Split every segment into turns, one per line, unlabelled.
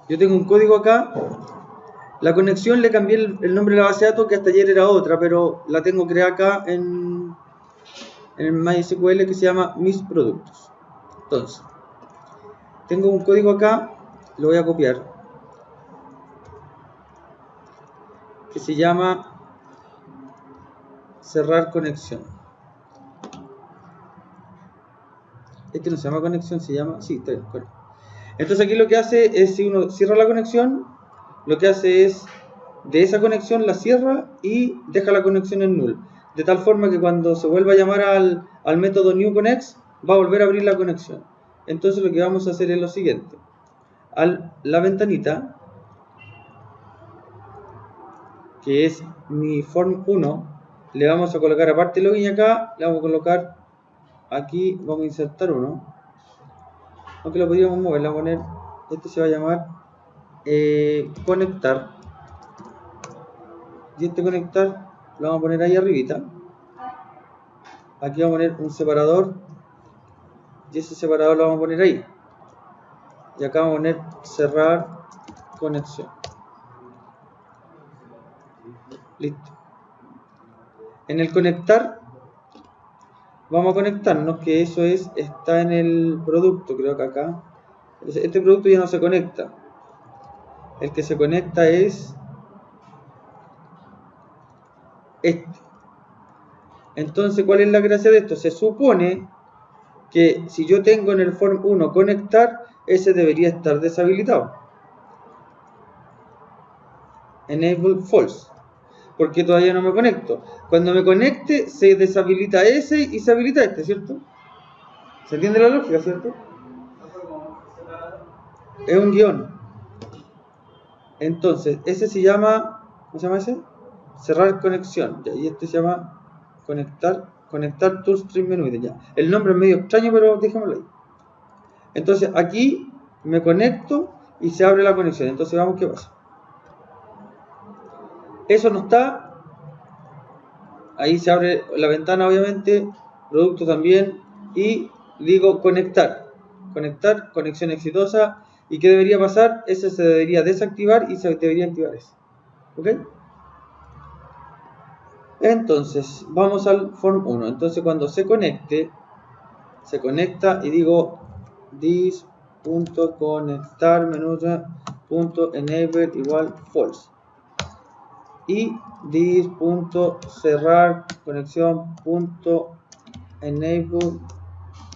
Yo tengo un código acá. La conexión le cambié el nombre de la base de datos, que hasta ayer era otra, pero la tengo creada acá en el MySQL, que se llama Mis Productos. Entonces, tengo un código acá, lo voy a copiar, que se llama cerrar conexión. Este no se llama conexión, se llama... Sí, está bien. Entonces aquí lo que hace es, si uno cierra la conexión, lo que hace es, de esa conexión la cierra y deja la conexión en null. De tal forma que cuando se vuelva a llamar al método newConnect, va a volver a abrir la conexión. Entonces lo que vamos a hacer es lo siguiente. A la ventanita, que es mi form 1, le vamos a colocar, aparte de login acá, le vamos a colocar aquí, vamos a insertar uno, aunque lo podríamos mover, le vamos a poner, este se va a llamar conectar, y este conectar lo vamos a poner ahí arribita. Aquí vamos a poner un separador, y ese separador lo vamos a poner ahí, y acá vamos a poner cerrar conexión. Listo. En el conectar vamos a conectarnos, que eso está en el producto, creo que acá. Este producto ya no se conecta. El que se conecta es este. Entonces, ¿cuál es la gracia de esto? Se supone que si yo tengo en el form 1 conectar, ese debería estar deshabilitado. Enable false. Porque todavía no me conecto. Cuando me conecte, se deshabilita ese y se habilita este, ¿cierto? ¿Se entiende la lógica, cierto? Es un guión. Entonces, ese se llama... ¿Cómo se llama ese? Cerrar conexión. Ya, y este se llama conectar to stream menu. Ya. El nombre es medio extraño, pero dejémoslo ahí. Entonces, aquí me conecto y se abre la conexión. Entonces, vamos qué pasa. Eso no está. Ahí se abre la ventana, obviamente. Producto también. Y digo conectar. Conectar, conexión exitosa. ¿Y qué debería pasar? Ese se debería desactivar y se debería activar ese. ¿Ok? Entonces, vamos al form 1. Entonces, cuando se conecte, se conecta y digo this.conectar menuda.enable igual false. Y this.cerrar conexión.enable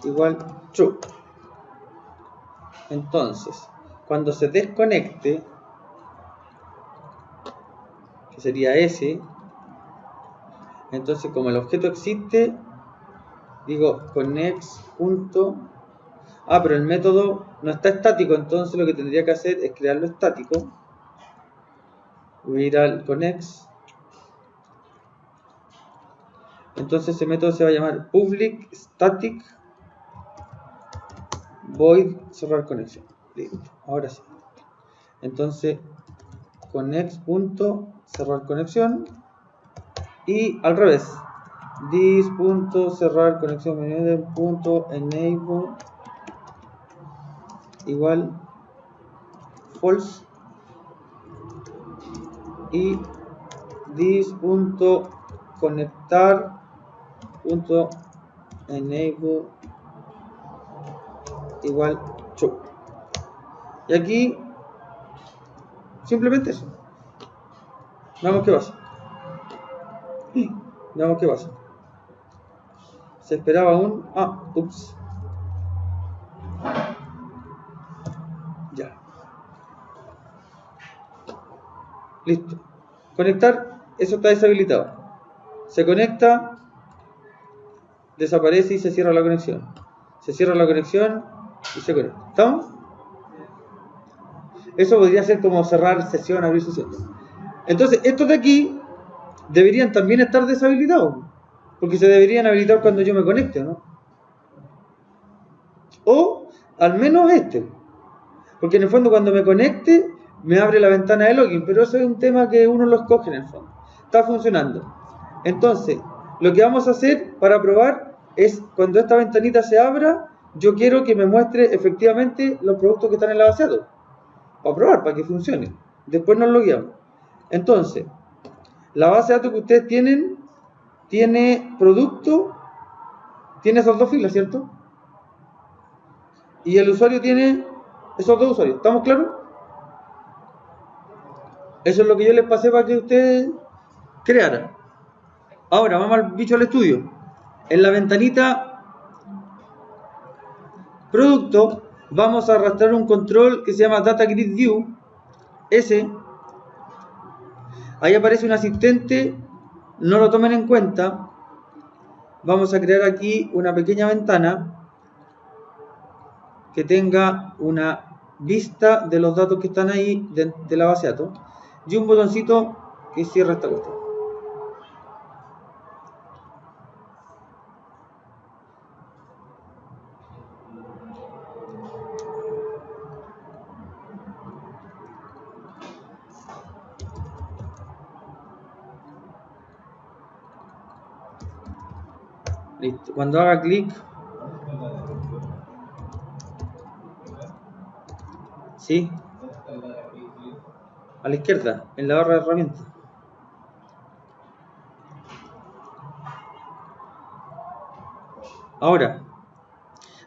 igual true. Entonces, cuando se desconecte, que sería ese, entonces como el objeto existe, digo connects. Pero el método no está estático, entonces lo que tendría que hacer es crearlo estático. Voy a ir al connects. Entonces ese método se va a llamar public static void cerrar conexión. Listo, ahora sí. Entonces connects.cerrar conexión y al revés, this.cerrar conexión enable igual false y this.conectar.enable igual true. Y aquí simplemente eso. Veamos qué pasa. Veamos qué pasa. Se esperaba un... ups. Ya. Listo. Conectar, eso está deshabilitado. Se conecta, desaparece y se cierra la conexión. Se cierra la conexión y se conecta. ¿Estamos? Eso podría ser como cerrar sesión, abrir sesión. Entonces, estos de aquí deberían también estar deshabilitados, porque se deberían habilitar cuando yo me conecte, ¿no? O al menos este, porque en el fondo cuando me conecte me abre la ventana de login, pero eso es un tema que uno lo escoge en el fondo. Está funcionando. Entonces, lo que vamos a hacer para probar es, cuando esta ventanita se abra, yo quiero que me muestre efectivamente los productos que están en la base de datos. para probar, para que funcione. Después nos lo guiamos. Entonces, la base de datos que ustedes tienen tiene producto, tiene esas dos filas, ¿cierto? Y el usuario tiene esos dos usuarios. ¿Estamos claros? Eso es lo que yo les pasé para que ustedes crearan. Ahora, vamos al bicho del estudio. En la ventanita producto, vamos a arrastrar un control que se llama Data Grid View. Ahí aparece un asistente, no lo tomen en cuenta. Vamos a crear aquí una pequeña ventana que tenga una vista de los datos que están ahí de la base de datos y un botoncito que cierra esta cuestión. Listo. Cuando haga clic, ¿sí? A la izquierda, en la barra de herramientas. Ahora,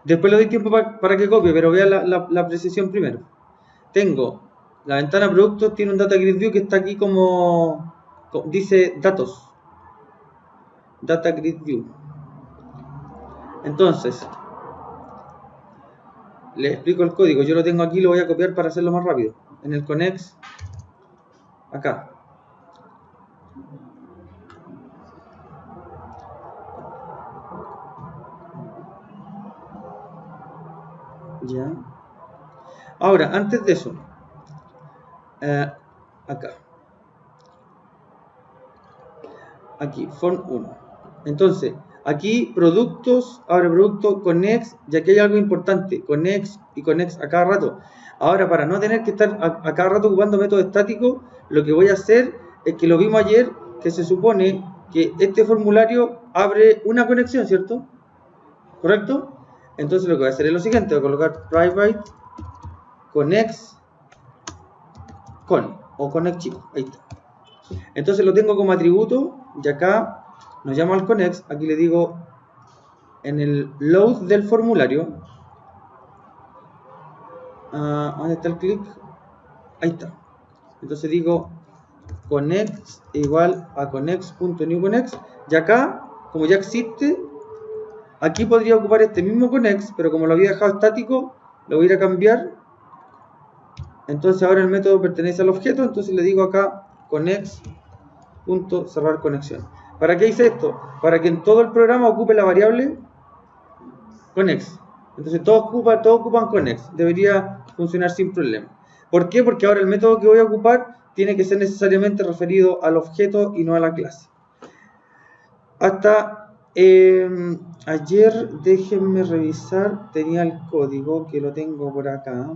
después le doy tiempo para que copie, pero vea la precisión primero. Tengo la ventana productos, tiene un Data Grid View que está aquí como dice datos. Data Grid View. Entonces, les explico el código. Yo lo tengo aquí, lo voy a copiar para hacerlo más rápido. En el Connect, acá. Ya. Ahora, antes de eso, acá. Aquí, form 1. Entonces, aquí productos, abre producto, Connect, y aquí hay algo importante, Connect y Connect a cada rato. Ahora, para no tener que estar a cada rato ocupando método estático, lo que voy a hacer es que lo vimos ayer, que se supone que este formulario abre una conexión, ¿cierto? ¿Correcto? Entonces lo que voy a hacer es lo siguiente, voy a colocar private connect con, o connect chico, ahí está. Entonces lo tengo como atributo, y acá nos llamo al connect, aquí le digo en el load del formulario, ¿dónde está el clic? Ahí está. Entonces digo connect igual a connect.newConnect, y acá, como ya existe, aquí podría ocupar este mismo connect, pero como lo había dejado estático, lo voy a ir a cambiar. Entonces ahora el método pertenece al objeto, entonces le digo acá connect.cerrar conexión. ¿Para qué hice esto? Para que en todo el programa ocupe la variable connect. Entonces todos ocupan connect. Debería funcionar sin problema. ¿Por qué? Porque ahora el método que voy a ocupar tiene que ser necesariamente referido al objeto y no a la clase. Hasta ayer, déjenme revisar, tenía el código que lo tengo por acá.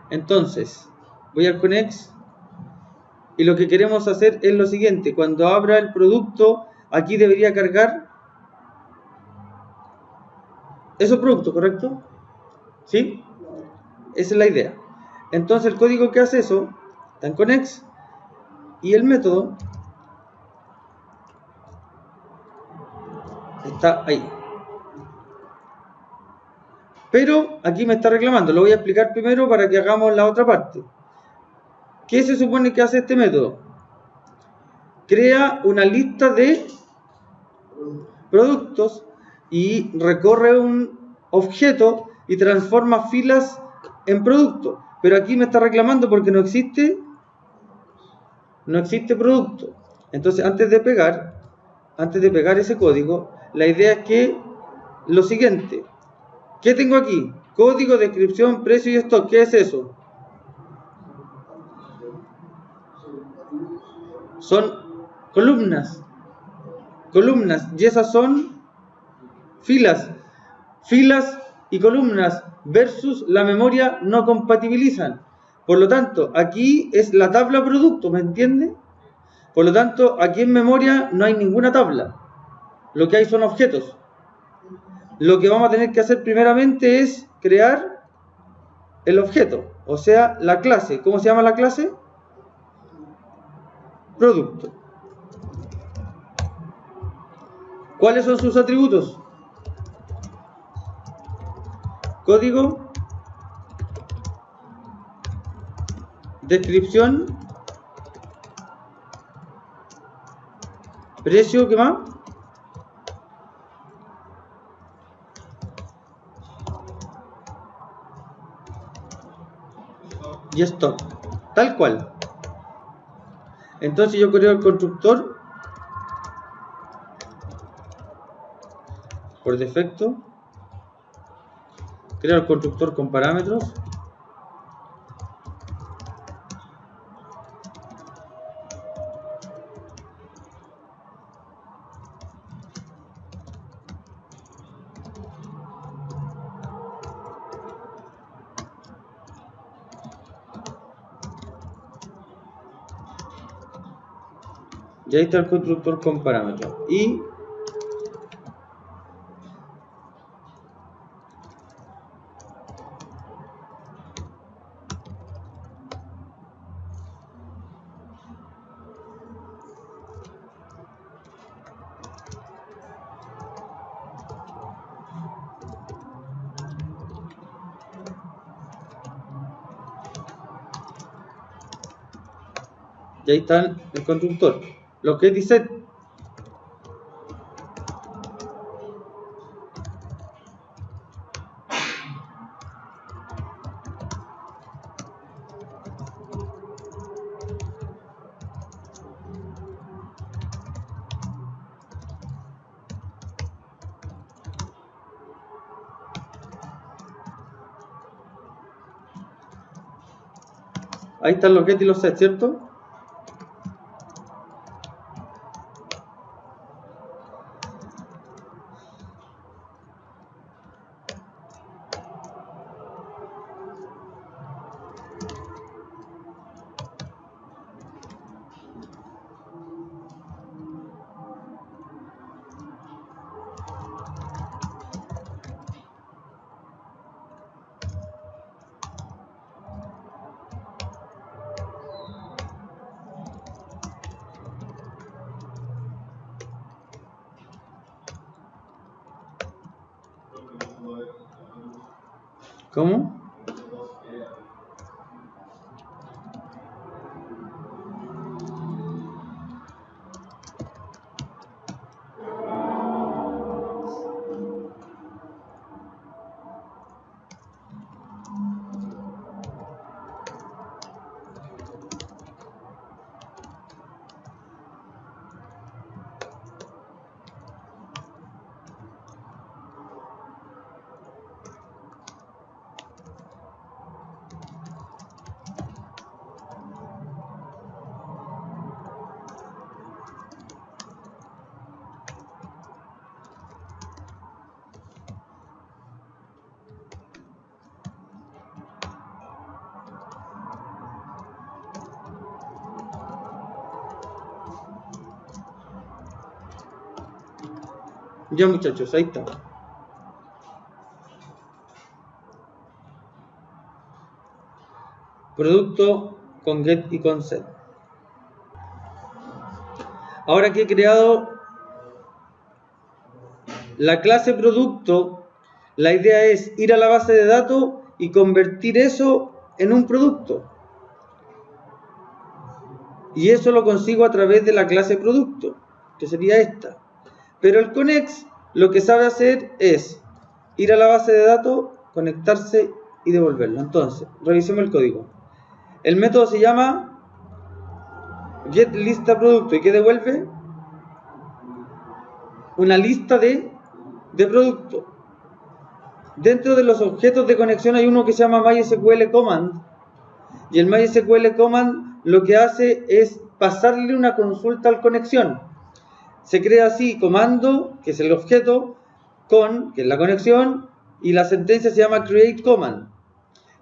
Entonces, voy al Connect y lo que queremos hacer es lo siguiente. Cuando abra el producto, aquí debería cargar esos productos, ¿correcto? ¿Sí? Esa es la idea. Entonces el código que hace eso está en Connect y el método está ahí. Pero aquí me está reclamando, lo voy a explicar primero para que hagamos la otra parte. ¿Qué se supone que hace este método? Crea una lista de productos y recorre un objeto y transforma filas en producto. Pero aquí me está reclamando porque no existe producto. Entonces antes de pegar ese código, la idea es que lo siguiente. ¿Qué tengo aquí? Código, descripción, precio y stock. ¿Qué es eso? Son columnas. Y esas son filas. Filas y columnas versus la memoria no compatibilizan. Por lo tanto, aquí es la tabla producto, ¿me entiende? Por lo tanto, aquí en memoria no hay ninguna tabla. Lo que hay son objetos. lo que vamos a tener que hacer primeramente es crear el objeto, o sea, la clase. ¿Cómo se llama la clase? Producto. ¿Cuáles son sus atributos? Código, descripción, precio, ¿qué más? Y stock, tal cual. Entonces yo creo el constructor por defecto, creo el constructor con parámetros, y ahí está el constructor con parámetros. Y ahí está el constructor. Lo que dice ahí están los get y los set, ¿cierto? ¿Cómo? Ya muchachos, ahí está. Producto con get y con set. Ahora que he creado la clase producto, la idea es ir a la base de datos y convertir eso en un producto. Y eso lo consigo a través de la clase producto, que sería esta. Pero el Connex lo que sabe hacer es ir a la base de datos, conectarse y devolverlo. Entonces, revisemos el código. El método se llama getListaProducto. ¿Y qué devuelve? Una lista de producto. Dentro de los objetos de conexión hay uno que se llama MySQL Command. Y el MySQL Command lo que hace es pasarle una consulta al conexión. Se crea así comando, que es el objeto, con, que es la conexión, y la sentencia se llama createCommand.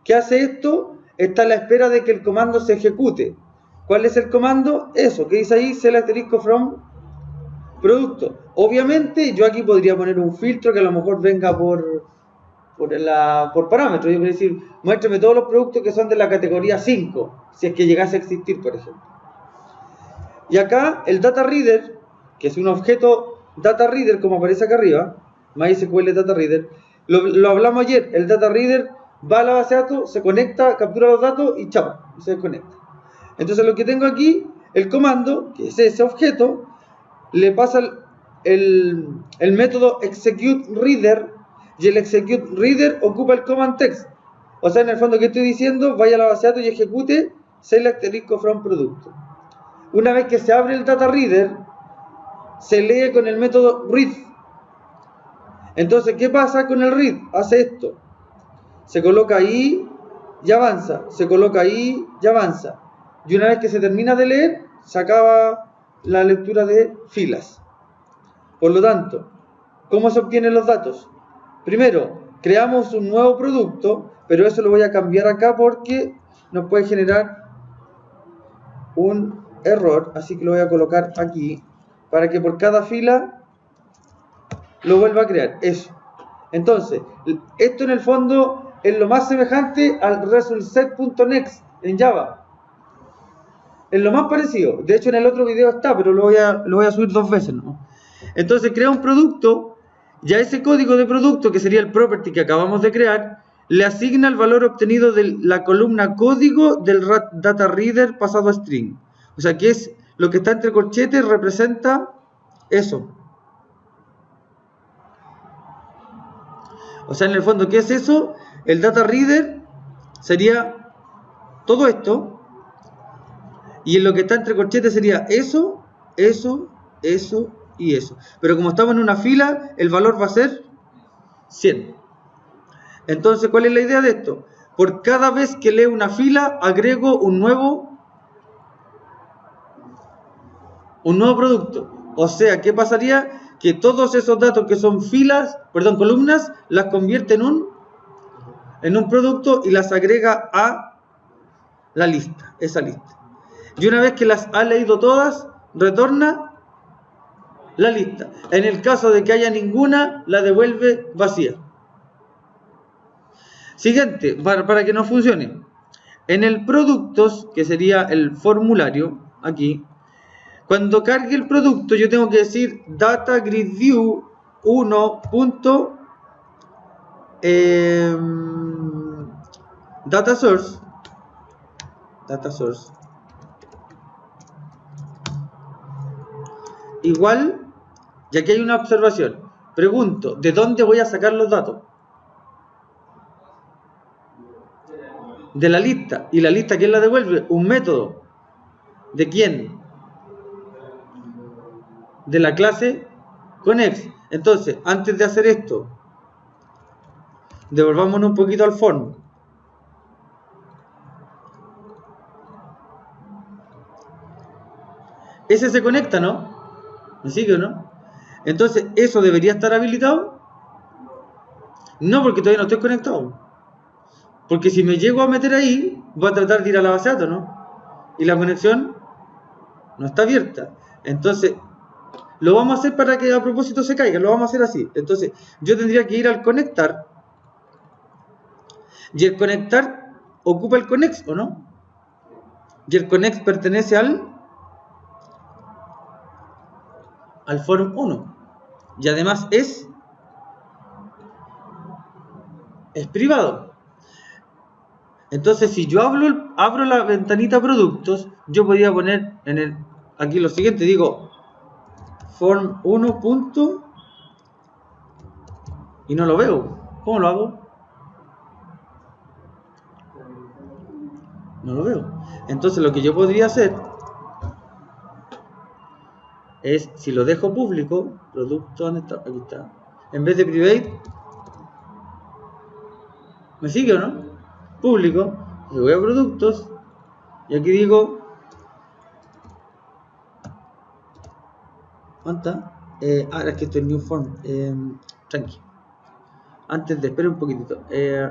¿Qué hace esto? Está a la espera de que el comando se ejecute. ¿Cuál es el comando? Eso, que dice ahí, select from producto. Obviamente yo aquí podría poner un filtro que a lo mejor venga por parámetros. Yo podría decir, muéstrame todos los productos que son de la categoría 5, si es que llegase a existir, por ejemplo. Y acá el data reader, que es un objeto data reader como aparece acá arriba, MySQL data reader, lo hablamos ayer. El data reader va a la base de datos, se conecta, captura los datos y chao, se desconecta. Entonces lo que tengo aquí, el comando, que es ese objeto, le pasa el método executeReader, y el executeReader ocupa el command text. O sea, en el fondo, ¿qué estoy diciendo? Vaya a la base de datos y ejecute select from producto. Una vez que se abre el data reader, se lee con el método read. Entonces, ¿qué pasa con el read? Hace esto. Se coloca ahí y avanza. Se coloca ahí y avanza. Y una vez que se termina de leer, se acaba la lectura de filas. Por lo tanto, ¿cómo se obtienen los datos? Primero, creamos un nuevo producto, pero eso lo voy a cambiar acá porque nos puede generar un error, así que lo voy a colocar aquí para que por cada fila lo vuelva a crear. Eso. Entonces, esto en el fondo es lo más semejante al resultSet.next en Java. Es lo más parecido. De hecho, en el otro video está, pero lo voy a subir 2 veces, ¿no? Entonces, crea un producto, y a ese código de producto, que sería el property que acabamos de crear, le asigna el valor obtenido de la columna código del data reader pasado a string. O sea, que es lo que está entre corchetes, representa eso. O sea, en el fondo, ¿qué es eso? El data reader sería todo esto. Y en lo que está entre corchetes sería eso, eso, eso y eso. Pero como estamos en una fila, el valor va a ser 100. Entonces, ¿cuál es la idea de esto? Por cada vez que leo una fila, agrego un nuevo producto. O sea, ¿qué pasaría? Que todos esos datos que son columnas, las convierte en un producto y las agrega a la lista, esa lista. Y una vez que las ha leído todas, retorna la lista. En el caso de que haya ninguna, la devuelve vacía. Siguiente, para que no funcione. En el productos, que sería el formulario, aquí, cuando cargue el producto, yo tengo que decir data grid view 1. Data source. Igual, y aquí hay una observación. Pregunto, ¿de dónde voy a sacar los datos? De la lista. ¿Y la lista quién la devuelve? Un método. ¿De quién? De la clase connect. Entonces, antes de hacer esto, devolvámonos un poquito al form. Ese se conecta, ¿no? ¿Me sigue o no? Entonces, ¿eso debería estar habilitado? No, porque todavía no estoy conectado. Porque si me llego a meter ahí, voy a tratar de ir a la base de datos, ¿no? Y la conexión no está abierta. Entonces, lo vamos a hacer para que a propósito se caiga. Lo vamos a hacer así. Entonces, yo tendría que ir al conectar. Y el conectar ocupa el connect, ¿o no? Y el connect pertenece al form 1. Y además es privado. Entonces, si yo abro la ventanita productos, yo podría poner aquí lo siguiente, digo form 1. Y no lo veo. ¿Cómo lo hago? No lo veo. Entonces, lo que yo podría hacer es, si lo dejo público, producto, ¿dónde está? Aquí está. En vez de private, ¿me sigue o no? Público, le voy a productos y aquí digo, ¿dónde está? Ahora es que estoy en new form, tranqui. Antes de, espera un poquitito,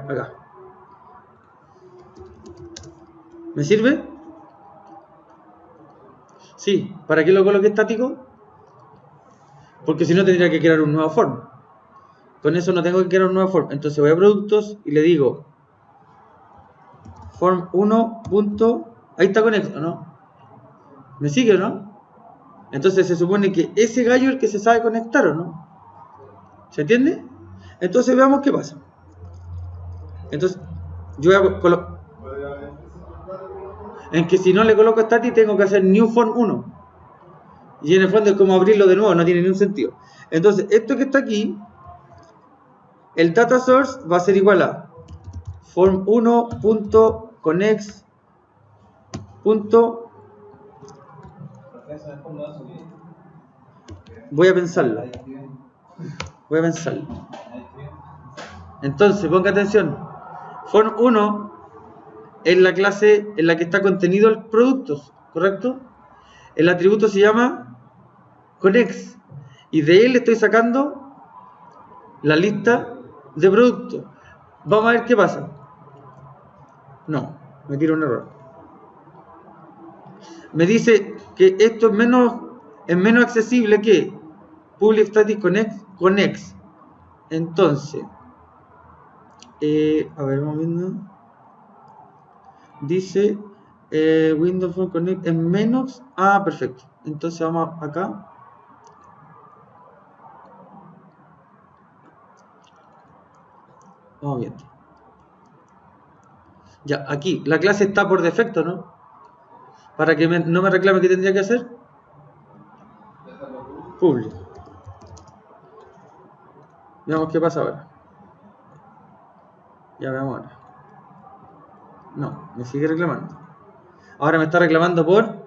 acá. ¿Me sirve? Sí, ¿para qué lo coloqué estático? porque si no tendría que crear un nuevo form. Con eso no tengo que crear un nuevo form. Entonces voy a productos y le digo form 1. Ahí está conectado, ¿no? ¿Me sigue o no? Entonces se supone que ese gallo es el que se sabe conectar, ¿o no? ¿Se entiende? Entonces veamos qué pasa. Entonces yo voy a colocar en que si no le coloco static tengo que hacer new form 1. Y en el fondo es como abrirlo de nuevo, no tiene ningún sentido. Entonces esto que está aquí, el data source va a ser igual a form1.connects. Voy a pensarlo. Entonces, ponga atención. Form1 es la clase en la que está contenido el productos, ¿correcto? El atributo se llama connects. Y de él le estoy sacando la lista de productos. Vamos a ver qué pasa. No, me tiro un error. Me dice que esto es menos accesible que public static connects. Entonces, a ver, vamos viendo. Dice Windows Phone Connect es menos. Ah, perfecto. Entonces vamos acá. Vamos viendo. Ya, aquí, la clase está por defecto, ¿no? Para que no me reclame, ¿qué tendría que hacer? Public. Veamos qué pasa ahora. Ya veamos ahora. No, me sigue reclamando. Ahora me está reclamando por...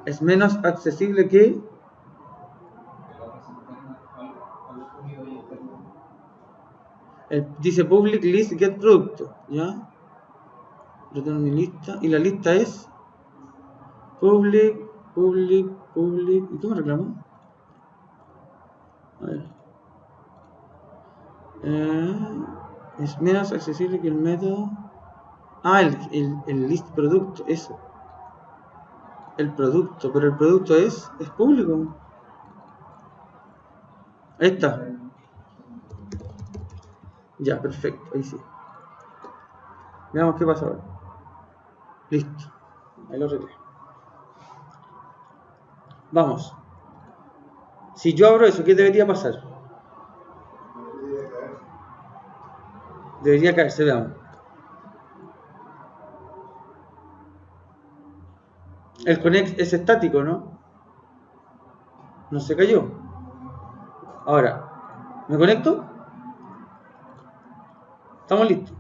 Es menos accesible que... dice public list get producto, ¿ya? Yo tengo mi lista y la lista es public. ¿Y qué me reclamó? A ver. Es menos accesible que el método. Ah, el list producto, eso. El producto, pero el producto es público. Ahí está. Ya, perfecto, ahí sí. Veamos qué pasa ahora. Listo. Ahí lo arreglé. Vamos. Si yo abro eso, ¿qué debería pasar? Debería caerse, veamos. El connect es estático, ¿no? No se cayó. Ahora, ¿me conecto? Estamos listos.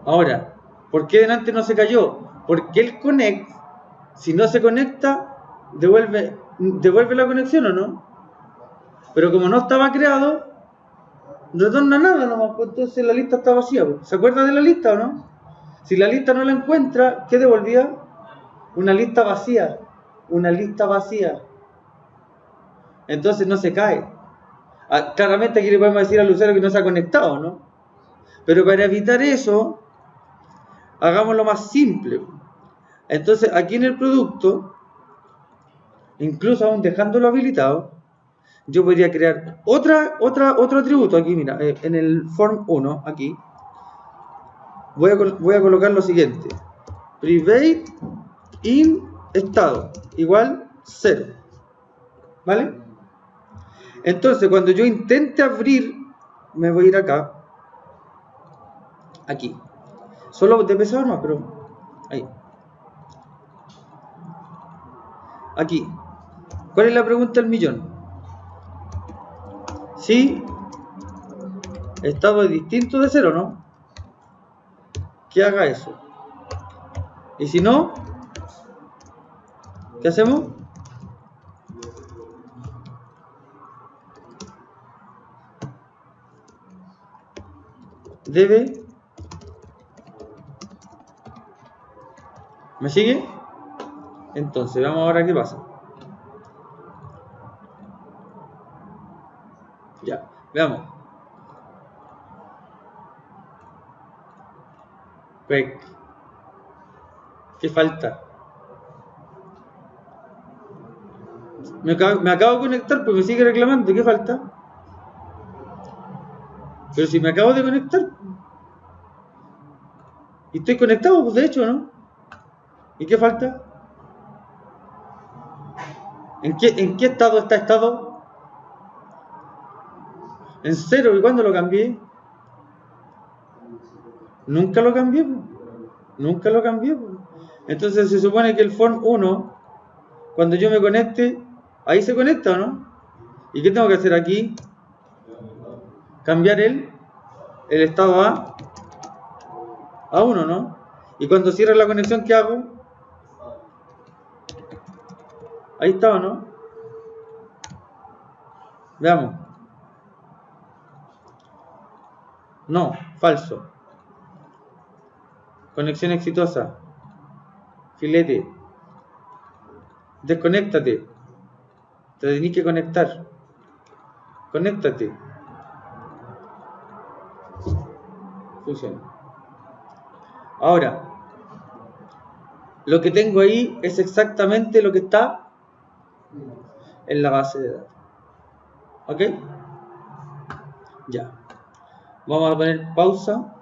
Ahora, ¿por qué delante no se cayó? Porque el connect, si no se conecta, devuelve la conexión, ¿o no? Pero como no estaba creado, retorna nada nomás, pues entonces la lista está vacía. ¿Se acuerda de la lista o no? Si la lista no la encuentra, ¿qué devolvía? Una lista vacía. Entonces no se cae. Claramente aquí le podemos decir al usuario que no se ha conectado, ¿no? Pero para evitar eso, hagámoslo más simple. Entonces aquí en el producto, incluso aún dejándolo habilitado, yo podría crear otro atributo aquí, mira, en el form 1, aquí. Voy a colocar lo siguiente. Private in estado igual 0. ¿Vale? Entonces, cuando yo intente abrir, me voy a ir acá. Aquí. Solo de pesado no, pero ahí. Aquí. ¿Cuál es la pregunta del millón? Si estado distinto de 0, ¿no? Que haga eso. Y si no, ¿qué hacemos? Debe. ¿Me sigue? Entonces, veamos ahora qué pasa. Veamos. Quick. ¿Qué falta? Me acabo de conectar, pues me sigue reclamando. ¿Qué falta? Pero si me acabo de conectar. Y estoy conectado, pues de hecho, ¿no? ¿Y qué falta? ¿En qué estado está estado? En 0. ¿Y cuándo lo cambié? Nunca lo cambié, pues. Nunca lo cambié, pues. Entonces se supone que el form 1, cuando yo me conecte, ahí se conecta, ¿o no? ¿Y qué tengo que hacer aquí? Cambiar el estado a 1, ¿no? Y cuando cierre la conexión, ¿qué hago? Ahí está, ¿o no? Veamos. No, falso. Conexión exitosa. Filete. Desconéctate. Te tenés que conectar. Conéctate. Funciona. Ahora, lo que tengo ahí es exactamente lo que está en la base de datos. ¿Ok? Ya. Vamos a poner pausa.